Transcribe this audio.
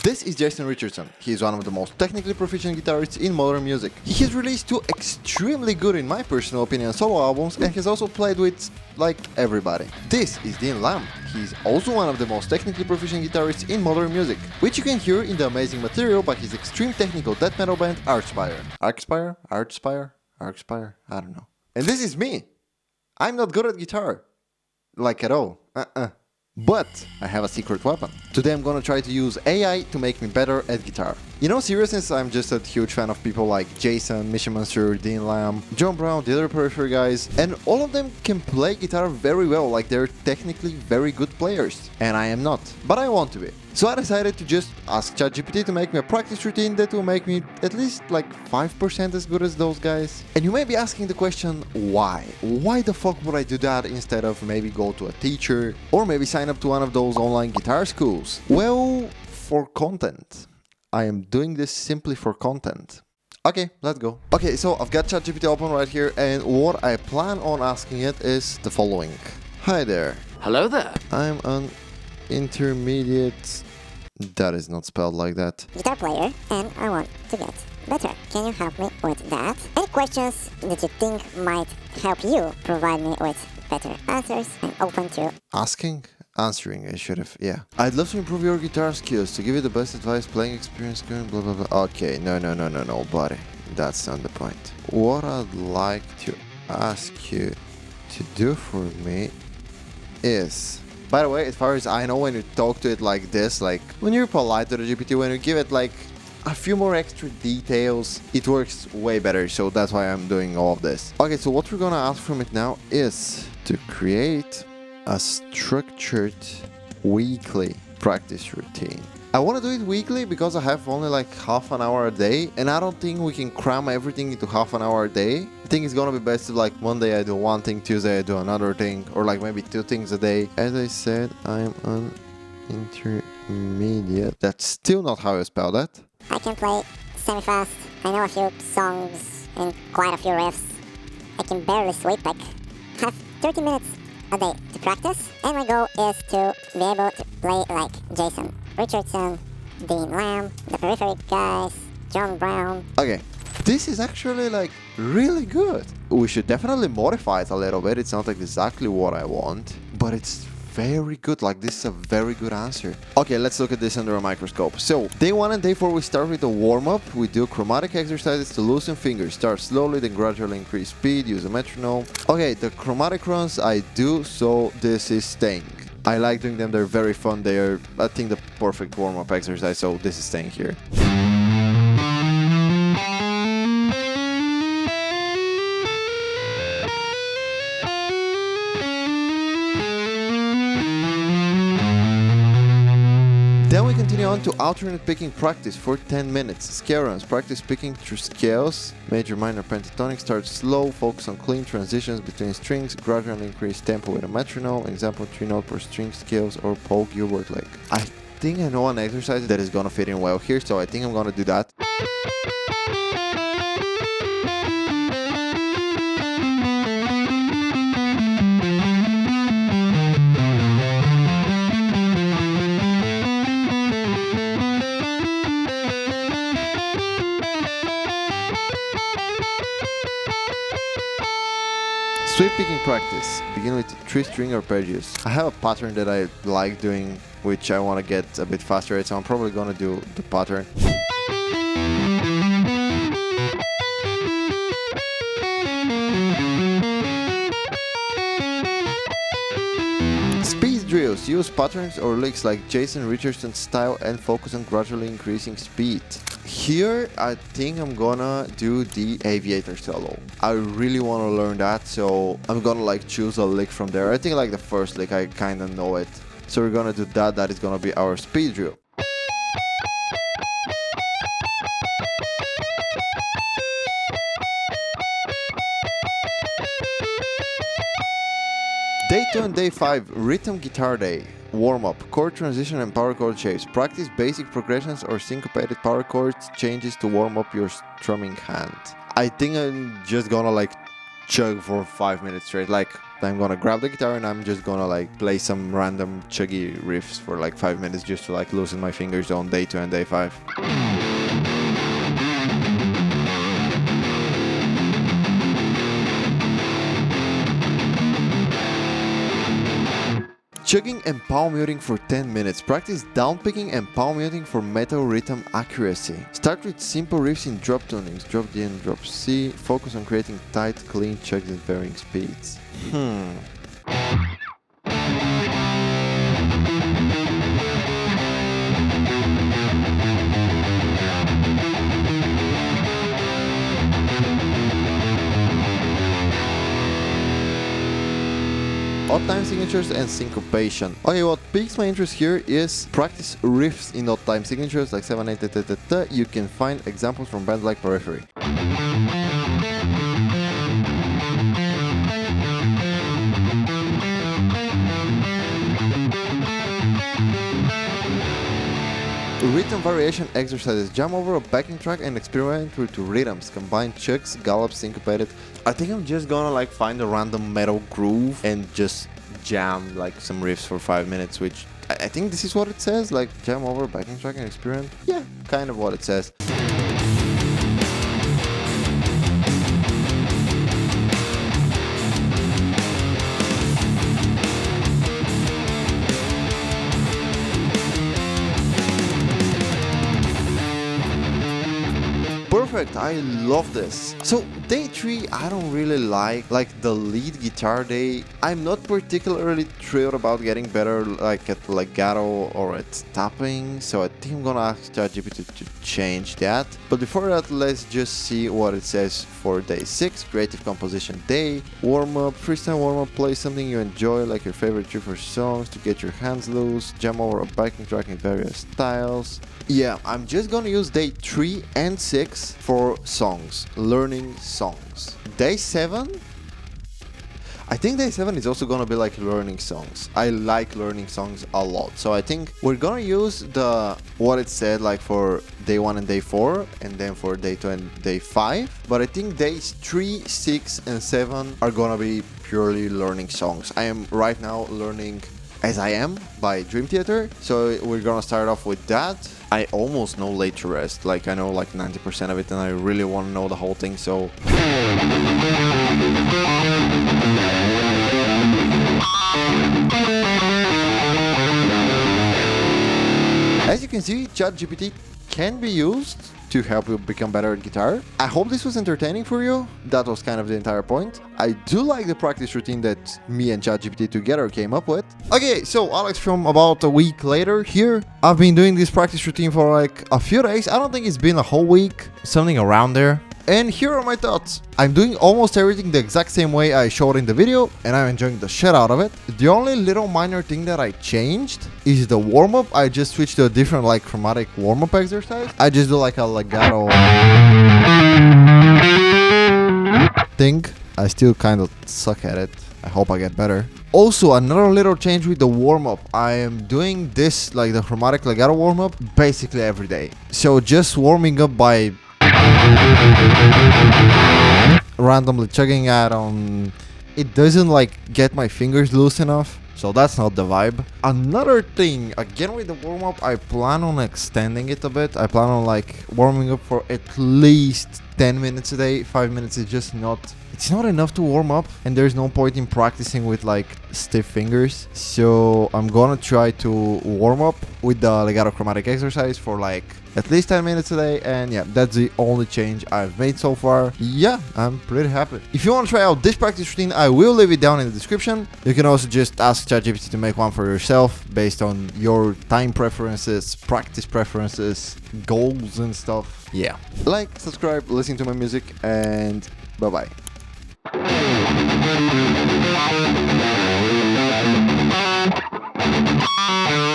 This is Jason Richardson. He is one of the most technically proficient guitarists in modern music. He has released two extremely good, in my personal opinion, solo albums and has also played with, like, everybody. This is Dean Lamb. He is also one of the most technically proficient guitarists in modern music, which you can hear in the amazing material by his extreme technical death metal band Archspire. Archspire? I don't know. And this is me. I'm not good at guitar. Like at all. But I have a secret weapon. Today I'm gonna try to use AI to make me better at guitar. You know, seriousness, I'm just a huge fan of people like Jason, Misha Mansoor, Dean Lamb, John Browne, the other periphery guys, and all of them can play guitar very well, like they're technically very good players. And I am not, but I want to be. So I decided to just ask Chat GPT to make me a practice routine that will make me at least like 5% as good as those guys. And you may be asking the question, why? Why the fuck would I do that instead of maybe go to a teacher or maybe sign up to one of those online guitar schools? Well, for content. I am doing this simply for content. Okay, let's go. Okay, so I've got ChatGPT open right here, and what I plan on asking it is the following. Hi there. Hello there. I'm an intermediate... That is not spelled like that. Guitar player, and I want to get better. Can you help me with that? Any questions that you think might help you provide me with better answers? I'm open to Answering, I should have, yeah. I'd love to improve your guitar skills, to give you the best advice, playing experience, going blah blah blah. Okay, no, buddy. That's not the point. What I'd like to ask you to do for me is... By the way, as far as I know, when you talk to it like this, like when you're polite to the GPT, when you give it like a few more extra details, it works way better. So that's why I'm doing all of this. Okay, so what we're gonna ask from it now is to create a structured weekly practice routine. I want to do it weekly because I have only like half an hour a day, and I don't think we can cram everything into half an hour a day. I think it's gonna be best if like Monday I do one thing, Tuesday I do another thing, or like maybe 2 things a day. As I said, I'm an intermediate. That's still not how I spell that. I can play semi-fast. I know a few songs and quite a few riffs. I can barely sweep, like have 30 minutes a day to practice, and my goal is to be able to play like Jason Richardson, Dean Lamb, the periphery guys, John Browne. Okay, this is actually like really good. We should definitely modify it a little bit. It's not exactly what I want, but it's very good. Like, this is a very good answer. Okay, let's look at this under a microscope. So day 1 and day 4 we start with a warm-up. We do chromatic exercises to loosen fingers. Start slowly, then gradually increase speed. Use a metronome. Okay, the chromatic runs I do, so this is staying. I like doing them. They're very fun. They are, I think, the perfect warm-up exercise, so this is staying here. Then we continue on to alternate picking practice for 10 minutes. Scale runs. Practice picking through scales. Major, minor, pentatonic. Start slow. Focus on clean transitions between strings. Gradually increase tempo with a metronome. Example, 3 note per string scales or Paul Gilbert lick. I think I know an exercise that is gonna fit in well here, so I think I'm gonna do that. Sweep picking practice. Begin with 3 string arpeggios. I have a pattern that I like doing, which I want to get a bit faster at, so I'm probably gonna do the pattern. Speed drills. Use patterns or licks like Jason Richardson style and focus on gradually increasing speed. Here, I think I'm gonna do the Aviator Solo. I really want to learn that, so I'm gonna like choose a lick from there. I think like the first lick, I kind of know it. So we're gonna do that. That is gonna be our speed drill. Day 2 and day 5, rhythm guitar day. Warm-up, chord transition and power chord shapes. Practice basic progressions or syncopated power chords changes to warm up your strumming hand. I think I'm just gonna like chug for 5 minutes straight. Like, I'm gonna grab the guitar and I'm just gonna like play some random chuggy riffs for like 5 minutes just to like loosen my fingers on day 2 and day 5. Chugging and palm muting for 10 minutes. Practice downpicking and palm muting for metal rhythm accuracy. Start with simple riffs in drop tunings, drop D and drop C. Focus on creating tight, clean chugs at varying speeds. Odd time signatures and syncopation. Okay, what piques my interest here is practice riffs in odd time signatures like 7, 8, You can find examples from bands like Periphery. Rhythm variation exercises. Jam over a backing track and experiment with rhythms. Combine chugs, gallops, syncopated. I think I'm just gonna like find a random metal groove and just jam like some riffs for 5 minutes, which I think this is what it says, like jam over a backing track and experiment. Yeah, kind of what it says. Perfect, I love this. So day 3, I don't really like the lead guitar day. I'm not particularly thrilled about getting better like at legato or at tapping, so I think I'm gonna ask ChatGPT to change that. But before that, let's just see what it says for day 6. Creative composition day, warm-up, freestyle warm-up, play something you enjoy like your favorite 3 or 4 songs to get your hands loose, jam over a backing track in various styles. Yeah, I'm just gonna use day 3 and 6 for songs, learning songs. Day 7, I think day 7 is also gonna be like learning songs. I like learning songs a lot, so I think we're gonna use what it said like for day 1 and day 4, and then for day 2 and day 5. But I think days 3, 6, and 7 are gonna be purely learning songs. I am right now learning As I Am by Dream Theater, so we're gonna start off with that. I almost know Late to Rest, like I know like 90% of it, and I really want to know the whole thing, so as you can see, ChatGPT can be used to help you become better at guitar. I hope this was entertaining for you. That was kind of the entire point. I do like the practice routine that me and ChatGPT together came up with. Okay, so Alex from about a week later here. I've been doing this practice routine for like a few days. I don't think it's been a whole week, something around there. And here are my thoughts. I'm doing almost everything the exact same way I showed in the video, and I'm enjoying the shit out of it. The only little minor thing that I changed is the warm-up. I just switched to a different like chromatic warm-up exercise. I just do like a legato thing. I still kind of suck at it. I hope I get better. Also, another little change with the warm-up. I am doing this, like the chromatic legato warm-up, basically every day. So just warming up by randomly chugging it doesn't like get my fingers loose enough, so that's not the vibe. Another thing, again with the warm-up, I plan on extending it a bit. I plan on like warming up for at least 10 minutes a day. 5 minutes is just not, it's not enough to warm up, and there's no point in practicing with like stiff fingers. So I'm gonna try to warm up with the legato chromatic exercise for like at least 10 minutes a day, and yeah, that's the only change I've made so far. Yeah, I'm pretty happy. If you want to try out this practice routine, I will leave it down in the description. You can also just ask ChatGPT to make one for yourself based on your time preferences, practice preferences, goals and stuff. Yeah. Like, subscribe, listen to my music, and bye-bye.